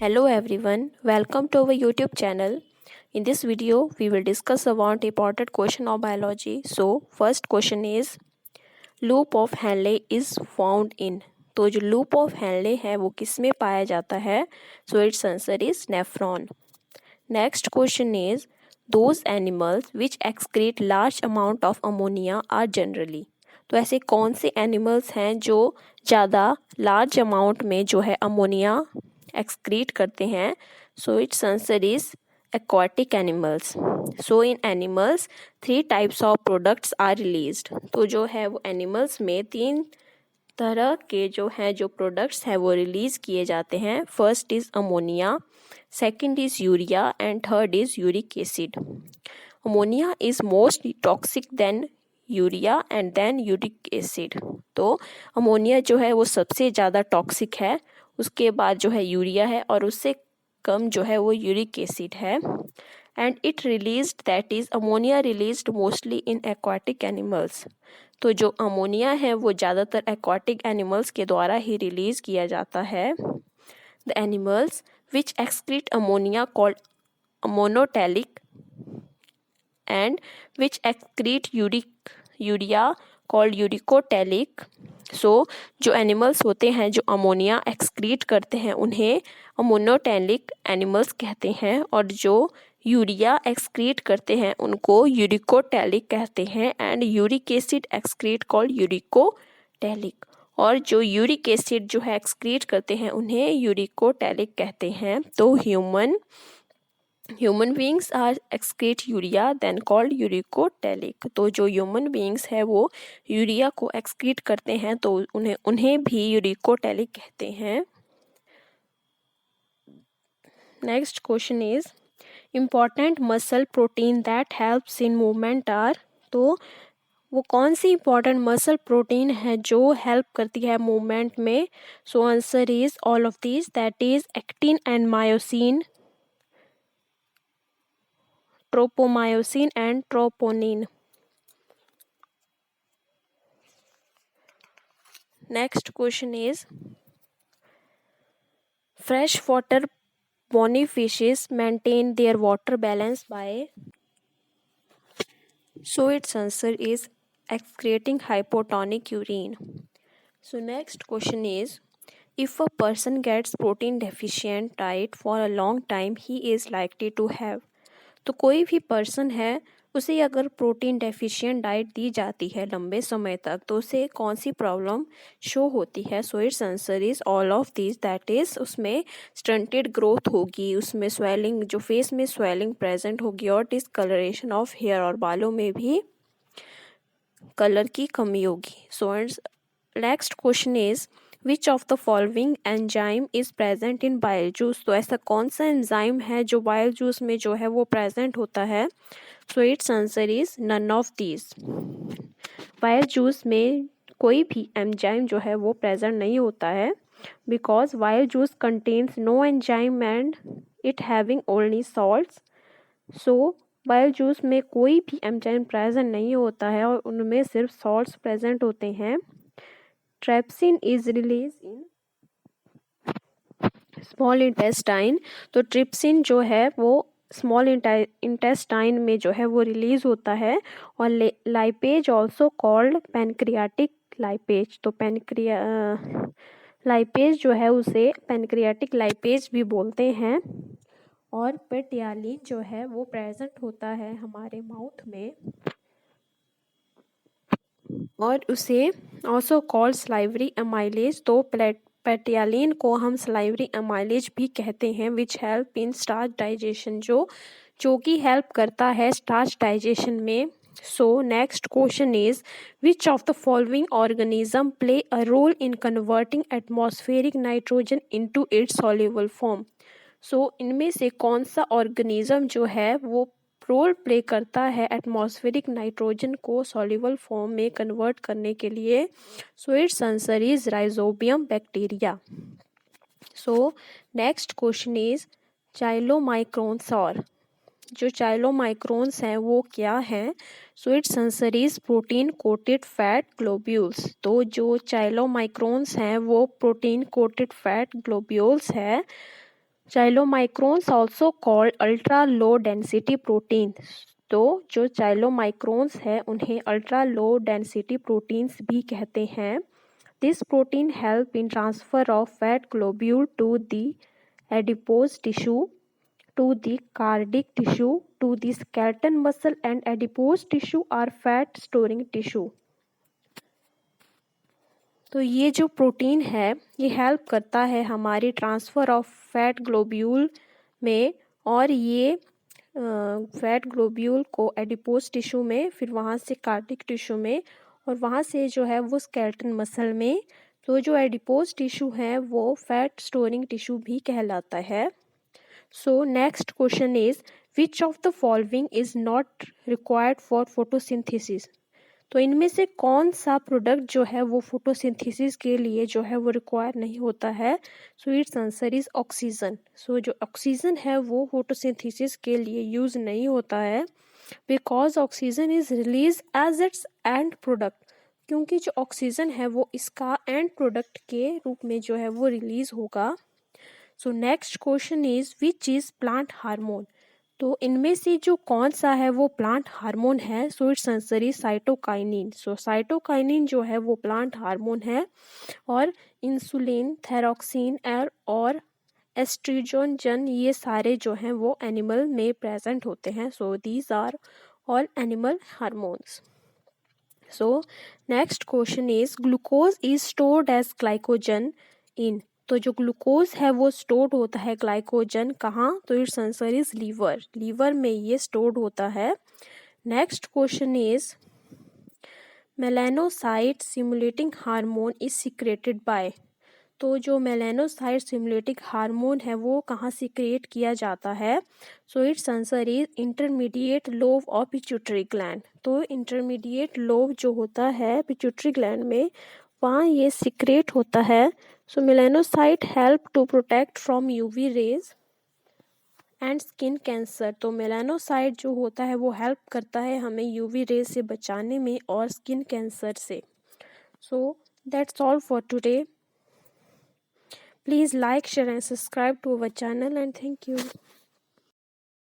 Hello everyone, welcome to our YouTube channel. In this video, we will discuss about important question of biology. So, first question is loop of Henle is found in. तो जो loop of Henle है वो किस में पाया जाता है? So its answer is nephron. Next question is those animals which excrete large amount of ammonia are generally. तो ऐसे कौन से एनिमल्स हैं जो ज़्यादा लार्ज अमाउंट में जो है अमोनिया एक्सक्रीट करते हैं? So its answer is aquatic animals. So in animals 3 types of products are released. तो जो है वो एनिमल्स में 3 तरह के जो हैं जो प्रोडक्ट्स हैं वो रिलीज़ किए जाते हैं. First is ammonia, second is urea and third is uric acid. Ammonia is most toxic then urea and then uric acid. तो अमोनिया जो है वो सबसे ज़्यादा टॉक्सिक है, उसके बाद जो है यूरिया है और उससे कम जो है वो यूरिक एसिड है. And it released that is ammonia released mostly in aquatic animals. तो जो अमोनिया है वो ज़्यादातर एक्वाटिक एनिमल्स के द्वारा ही रिलीज़ किया जाता है. The animals which excrete ammonia called ammonotelic and which excrete urea called uricotelic. So जो एनिमल्स होते हैं जो अमोनिया एक्सक्रीट करते हैं उन्हें अमोनोटैलिक एनिमल्स कहते हैं, और जो यूरिया एक्सक्रीट करते हैं उनको यूरिकोटैलिक कहते हैं. And uric acid excrete called uricotelic, और जो यूरिक एसिड जो है एक्सक्रीट करते हैं उन्हें यूरिकोटैलिक कहते हैं. तो human beings are excrete urea then called uricotelic. तो जो ह्यूमन बींग्स है वो यूरिया को एक्सक्रीट करते हैं तो उन्हें भी यूरिकोटैलिक कहते हैं. Next question is important muscle protein that helps in movement are. तो वो कौन सी इम्पॉर्टेंट मसल प्रोटीन है जो हेल्प करती है मूवमेंट में? So answer is all of these, that is actin and myosin, tropomyosin and troponin. Next question is fresh water bony fishes maintain their water balance by. So its answer is excreting hypotonic urine. So next question is if a person gets protein deficient diet for a long time he is likely to have. तो कोई भी person है उसे अगर protein deficient diet दी जाती है लंबे समय तक तो उसे कौन सी प्रॉब्लम शो होती है? So its answer is all of this, that is उसमें स्टंटेड ग्रोथ होगी, उसमें स्वेलिंग, जो फेस में स्वेलिंग प्रेजेंट होगी, और डिसकलरेशन ऑफ हेयर, और बालों में भी कलर की कमी होगी. सो next question is which of the following enzyme is present in bile juice. तो ऐसा कौन सा एंजाइम है जो बाइल जूस में जो है वो प्रेजेंट होता है? So its answer is none of these. Bile juice में कोई भी एंजाइम जो है वो प्रेजेंट नहीं होता है, because bile juice contains no enzyme and it having only salts. So bile juice में कोई भी एंजाइम प्रेजेंट नहीं होता है और उनमें सिर्फ सॉल्ट्स प्रेजेंट होते हैं. Trypsin is release in small intestine. तो ट्रिप्सिन जो है वो स्मॉल इंटेस्टाइन में जो है वो रिलीज होता है. और lipase also called pancreatic lipase. तो लाइपेज जो है उसे पैनक्रियाटिक लाइपेज भी बोलते हैं. और पेटियालिन जो है वो प्रेजेंट होता है हमारे माउथ में, और उसे ऑल्सो कॉल्ड स्लाइवरी अमाइलेज. तो पेटियालिन को हम स्लाइवरी अमाइलेज भी कहते हैं, which help in starch digestion, जो कि हेल्प करता है स्टार्च डाइजेशन में. So next question is which of the following organism play a role in converting atmospheric nitrogen into its soluble form. So इनमें से कौन सा ऑर्गेनिज्म जो है वो रोल प्ले करता है एटमॉस्फेरिक नाइट्रोजन को सॉल्युबल फॉर्म में कन्वर्ट करने के लिए? So its answer is rhizobium bacteria. So next question is chylomicrons. और जो चाइलोमाइक्रोन्स हैं वो क्या हैं? So its answer is protein coated fat globules. तो जो चाइलोमाइक्रोन्स हैं वो प्रोटीन कोटेड फैट ग्लोब्यूल्स है. Chylomicrons also called ultra low density protein. तो जो चाइलोमाइक्रोन्स है उन्हें अल्ट्रा लो डेंसिटी प्रोटीन्स भी कहते हैं। This protein help in transfer of fat globule to the adipose tissue, to the cardiac tissue, to the skeletal muscle, and adipose tissue are fat storing tissue। तो ये जो protein है ये help करता है हमारी ट्रांसफ़र ऑफ फैट ग्लोब्यूल में, और ये फैट ग्लोब्यूल को एडिपोज टिश्यू में, फिर वहाँ से कार्डिक टिश्यू में, और वहाँ से जो है वो स्केलेटन मसल में। तो जो एडिपोज टिश्यू है वो फैट स्टोरिंग टिश्यू भी कहलाता है। सो next question is which of the following is not required for photosynthesis. तो इनमें से कौन सा प्रोडक्ट जो है वो फोटोसिंथेसिस के लिए जो है वो रिक्वायर नहीं होता है। So its answer is oxygen. So जो ऑक्सीजन है वो फोटोसिंथेसिस के लिए यूज़ नहीं होता है, because oxygen is release as its end product, क्योंकि जो ऑक्सीजन है वो इसका एंड प्रोडक्ट के रूप में जो है वो रिलीज होगा। सो next question is which is plant hormone. तो इनमें से जो कौन सा है वो प्लांट हार्मोन है। So its answer is cytokinin. So cytokinin जो है वो प्लांट हार्मोन है, और इंसुलिन, थायरॉक्सिन और एस्ट्रोजन ये सारे जो हैं वो एनिमल में प्रेजेंट होते हैं। So these are all animal hormones. So next question is glucose is stored as glycogen in. तो जो ग्लूकोज है वो स्टोर्ड होता है ग्लाइकोजन कहाँ। तो its answer is liver. Liver में ये स्टोर्ड होता है। Next question is melanocyte stimulating hormone is secreted by. तो जो मेलानोसाइट स्टिमुलेटिंग हार्मोन है वो कहाँ सीक्रेट किया जाता है। So its answer is intermediate lobe of pituitary gland. तो इंटरमीडिएट लोब जो होता है पिट्यूटरी ग्लैंड में, वहाँ ये सीक्रेट होता है। So melanocyte help to protect from UV rays and skin cancer. तो मेलानोसाइट जो होता है वो हेल्प करता है हमें यूवी रेज से बचाने में और स्किन कैंसर से। So that's all for today. Please like, share and subscribe to our channel, and thank you.